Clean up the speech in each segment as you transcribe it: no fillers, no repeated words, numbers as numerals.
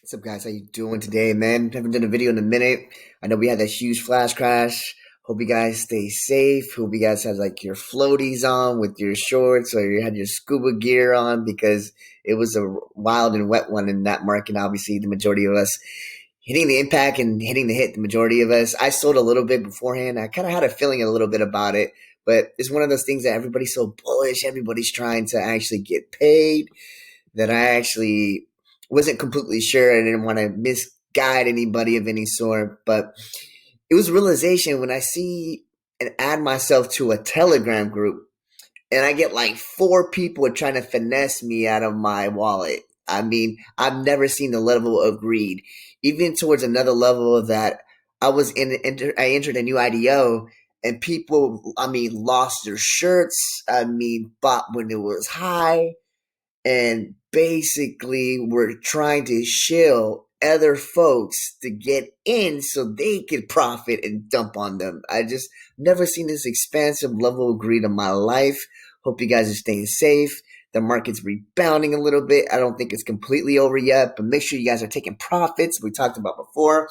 What's up, guys? How you doing today, man? Haven't done a video in a minute. I know we had that huge flash crash. Hope you guys stay safe. Hope you guys have like your floaties on with your shorts or you had your scuba gear on because it was a wild and wet one in that market. Obviously, the majority of us hitting the impact and hitting the hit. The majority of us. I sold a little bit beforehand. I kind of had a feeling a little bit about it, but it's one of those things that everybody's so bullish. Everybody's trying to actually get paid that I actually wasn't completely sure. I didn't want to misguide anybody of any sort, but it was realization when I see and add myself to a Telegram group and I get like four people trying to finesse me out of my wallet. I mean, I've never seen the level of greed, even towards another level of that. I entered a new IDO and people, I mean, lost their shirts. I mean, bought when it was high and basically were trying to shill other folks to get in so they could profit and dump on them. I just never seen this expansive level of greed in my life. Hope you guys are staying safe. The market's rebounding a little bit. I don't think it's completely over yet, but make sure you guys are taking profits. We talked about before.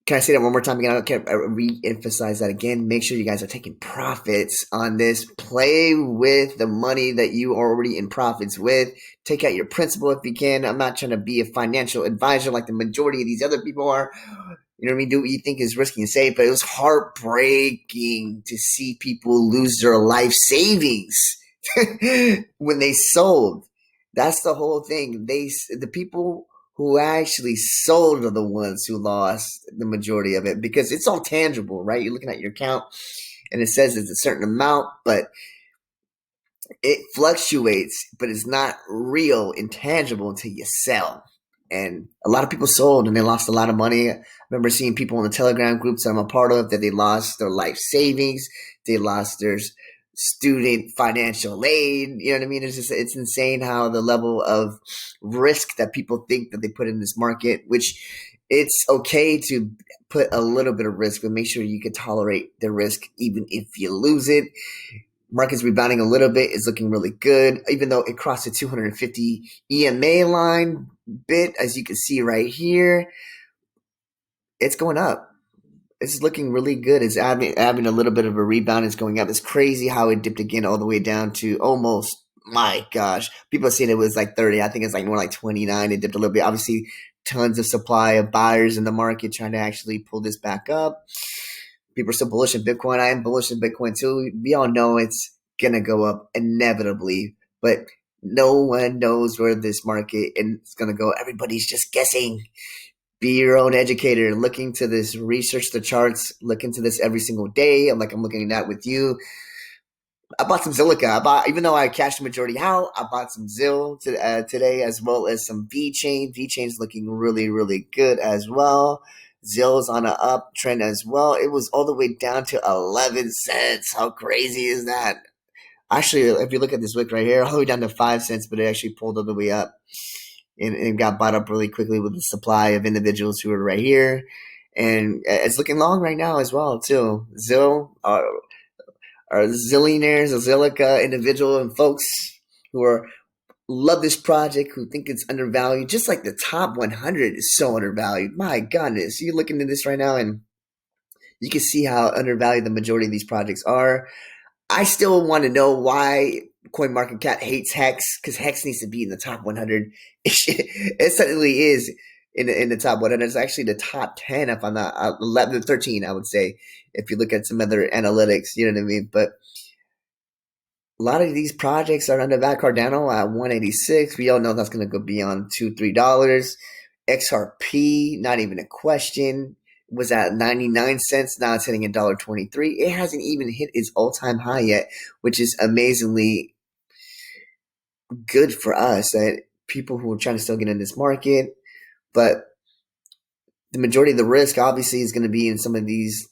Can I say that one more time again? I can't re-emphasize that again. Make sure you guys are taking profits on this. Play with the money that you are already in profits with. Take out your principal if you can. I'm not trying to be a financial advisor like the majority of these other people are. You know what I mean? Do what you think is risky and safe, but it was heartbreaking to see people lose their life savings when they sold. That's the whole thing. The people who actually sold are the ones who lost the majority of it because it's all tangible, right? You're looking at your account and it says it's a certain amount, but it fluctuates, but it's not real, intangible until you sell. And a lot of people sold and they lost a lot of money. I remember seeing people in the Telegram groups that I'm a part of that they lost their life savings, they lost their student financial aid. You know what I mean? It's insane how the level of risk that people think that they put in this market, which it's okay to put a little bit of risk, but make sure you can tolerate the risk even if you lose it. Market's rebounding a little bit. It's looking really good, even though it crossed the 250 EMA line bit, as you can see right here. It's going up. It's looking really good. It's having a little bit of a rebound. It's going up. It's crazy how it dipped again all the way down to almost, my gosh. People are saying it was like 30. I think it's like more like 29. It dipped a little bit. Obviously, tons of supply of buyers in the market trying to actually pull this back up. People are still bullish in Bitcoin. I am bullish in Bitcoin too. We all know it's gonna go up inevitably, but no one knows where this market is gonna go. Everybody's just guessing. Be your own educator. Look into this, research the charts, look into this every single day. I'm looking at that with you. I bought some Zilliqa. Even though I cashed the majority out, I bought some today as well as some VeChain. VeChain's looking really, really good as well. Zill's on an uptrend as well. It was all the way down to 11 cents. How crazy is that? Actually, if you look at this wick right here, all the way down to 5 cents, but it actually pulled all the way up and got bought up really quickly with the supply of individuals who are right here. And it's looking long right now as well, too. Zill, are zillionaires, a Zilliqa individual, and folks who are love this project, who think it's undervalued, just like the top 100 is so undervalued. My goodness, you look into this right now and you can see how undervalued the majority of these projects are. I still want to know why CoinMarketCap hates Hex, because Hex needs to be in the top 100. It certainly is in the top 100. It's actually the top 10, if I'm not 11 to 13, I would say, if you look at some other analytics, you know what I mean? But a lot of these projects are under that Cardano at 186. We all know that's going to go beyond $2-3. XRP, not even a question, was at 99 cents. Now it's hitting $1.23. It hasn't even hit its all-time high yet, which is amazingly good for us, that people who are trying to still get in this market. But the majority of the risk obviously is going to be in some of these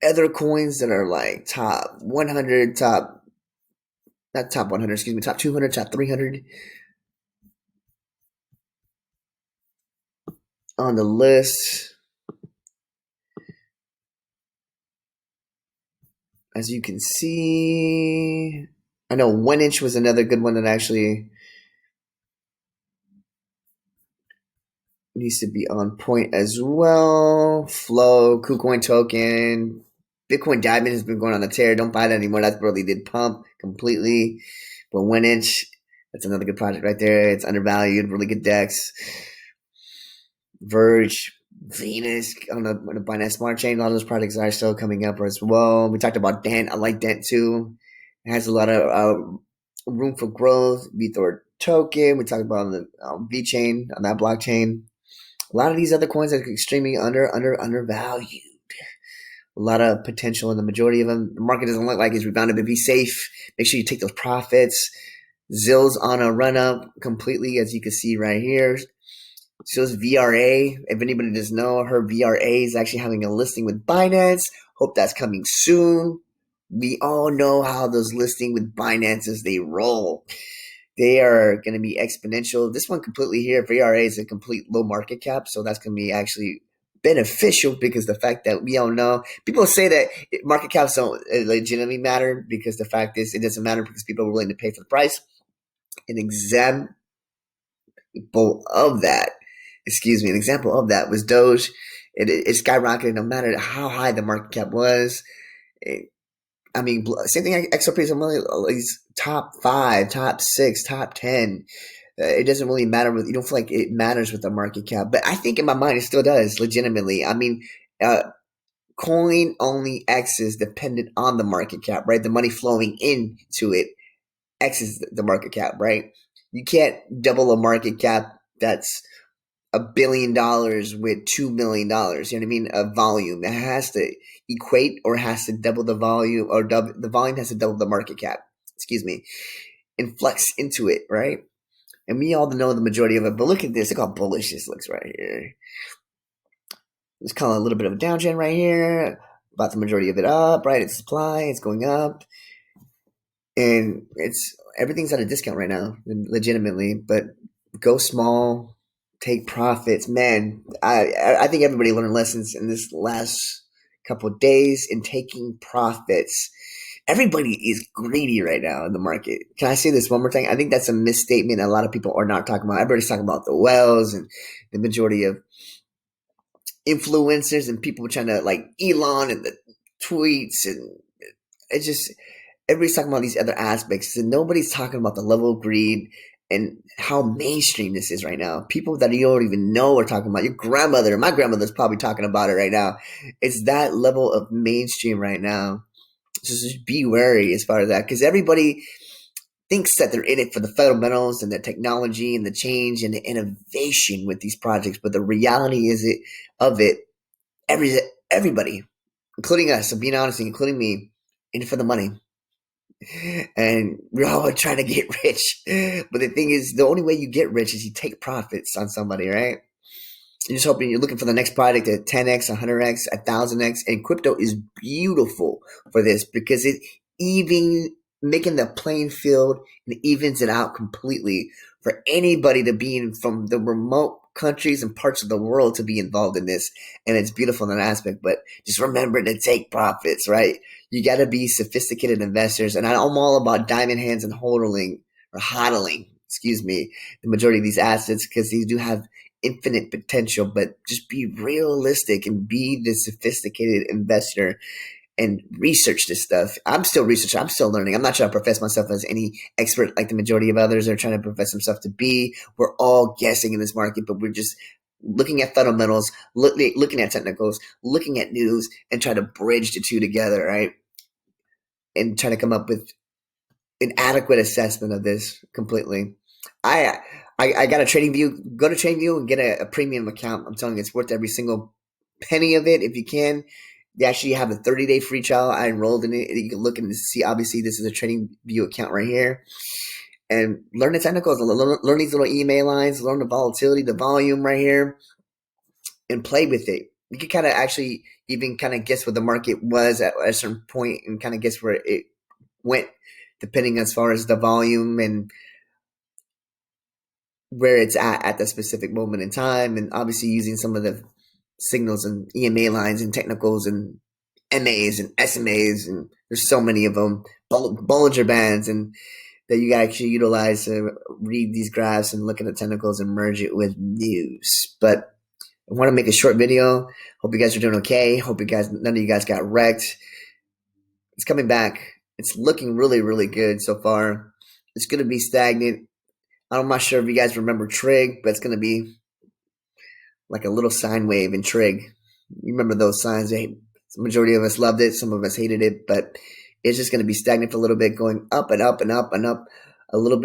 other coins that are like top 100, not top 100, excuse me, top 200, top 300 on the list. As you can see, I know 1inch was another good one that actually needs to be on point as well. Flow, KuCoin token, Bitcoin Diamond has been going on a tear. Don't buy that anymore. That's really did pump completely. But 1inch, that's another good project right there. It's undervalued, really good DEX. Verge, Venus on the Binance Smart Chain. A lot of those projects are still coming up as well. We talked about Dent. I like Dent too. It has a lot of room for growth. VeChain token. We talked about on the VeChain on that blockchain. A lot of these other coins are extremely undervalued. A lot of potential in the majority of them. The market doesn't look like it's rebounded, but be safe. Make sure you take those profits. Zill's on a run up completely, as you can see right here. Zill's VRA. If anybody doesn't know, her VRA is actually having a listing with Binance. Hope that's coming soon. We all know how those listing with Binances they roll. They are going to be exponential. This one completely here, VRA is a complete low market cap, so that's going to be actually beneficial because the fact that we all know people say that market caps don't legitimately matter because the fact is it doesn't matter because people are willing to pay for the price. An example of that, was Doge. It skyrocketed no matter how high the market cap was. Same thing. XRP is top 5, top 6, top 10. It doesn't really matter. You don't feel like it matters with the market cap, but I think in my mind it still does. Legitimately, coin only X's dependent on the market cap, right? The money flowing into it X's the market cap, right? You can't double a market cap that's $1 billion with $2 million. You know what I mean? A volume. It has to equate or has to double the volume, or the volume has to double the market cap. Excuse me. And flex into it, right? And we all know the majority of it. But look at this. Look how bullish this looks right here. It's kind of a little bit of a downtrend right here. About the majority of it up, right? It's supply. It's going up. And everything's at a discount right now, legitimately. But go small, take profits, man. I think everybody learned lessons in this last couple of days in taking profits. Everybody is greedy right now in the market. Can I say this one more time? I think that's a misstatement. A lot of people are not talking about. Everybody's talking about the whales and the majority of influencers and people trying to like Elon and the tweets, and it's just everybody's talking about these other aspects, and nobody's talking about the level of greed and how mainstream this is right now. People that you don't even know are talking about. Your grandmother, my grandmother's probably talking about it right now. It's that level of mainstream right now. So just be wary as far as that, because everybody thinks that they're in it for the fundamentals and the technology and the change and the innovation with these projects. But the reality is everybody, including us, so being honest, including me, in it for the money. And we're all trying to get rich. But the thing is, the only way you get rich is you take profits on somebody, right? You're just hoping you're looking for the next product at 10x, 100x, 1000x. And crypto is beautiful for this because it even making the playing field and evens it out completely for anybody to be in from the remote countries and parts of the world to be involved in this. And it's beautiful in that aspect. But just remember to take profits, right? You got to be sophisticated investors. And I'm all about diamond hands and hodling, the majority of these assets because these do have infinite potential, but just be realistic and be the sophisticated investor and research this stuff. I'm still researching. I'm still learning. I'm not trying to profess myself as any expert like the majority of others are trying to profess themselves to be. We're all guessing in this market, but we're just looking at fundamentals, looking at technicals, looking at news, and try to bridge the two together, right? And try to come up with an adequate assessment of this completely. I got a TradingView. Go to TradingView and get a premium account. I'm telling you, it's worth every single penny of it if you can. They actually have a 30-day free trial. I enrolled in it. You can look and see. Obviously, this is a TradingView account right here, and learn the technicals. Learn these little email lines. Learn the volatility, the volume right here, and play with it. You can kind of actually even kind of guess what the market was at a certain point, and kind of guess where it went, depending as far as the volume and where it's at the specific moment in time, and obviously using some of the signals and EMA lines and technicals and MAs and SMAs, and there's so many of them, Bollinger Bands, and that you actually utilize to read these graphs and look at the technicals and merge it with news. But I want to make a short video. Hope you guys are doing okay. Hope none of you guys got wrecked. It's coming back. It's looking really, really good so far. It's going to be stagnant. I'm not sure if you guys remember Trig, but it's going to be like a little sine wave in Trig. You remember those signs? The majority of us loved it. Some of us hated it, but it's just going to be stagnant for a little bit, going up and up and up and up a little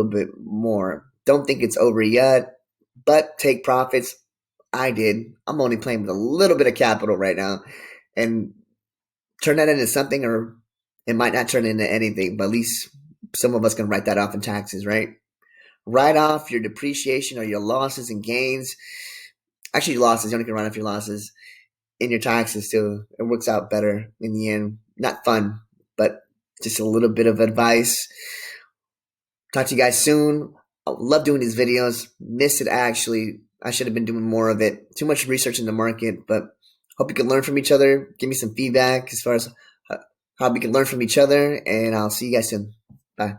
bit more. Don't think it's over yet, but take profits. I did. I'm only playing with a little bit of capital right now, and turn that into something, or it might not turn into anything, but at least some of us can write that off in taxes, right? Write off your depreciation or your losses and gains. Actually, losses. You only can write off your losses in your taxes too. It works out better in the end. Not fun, but just a little bit of advice. Talk to you guys soon. I love doing these videos. Miss it actually. I should have been doing more of it. Too much research in the market, but hope you can learn from each other. Give me some feedback as far as how we can learn from each other, and I'll see you guys soon. Bye.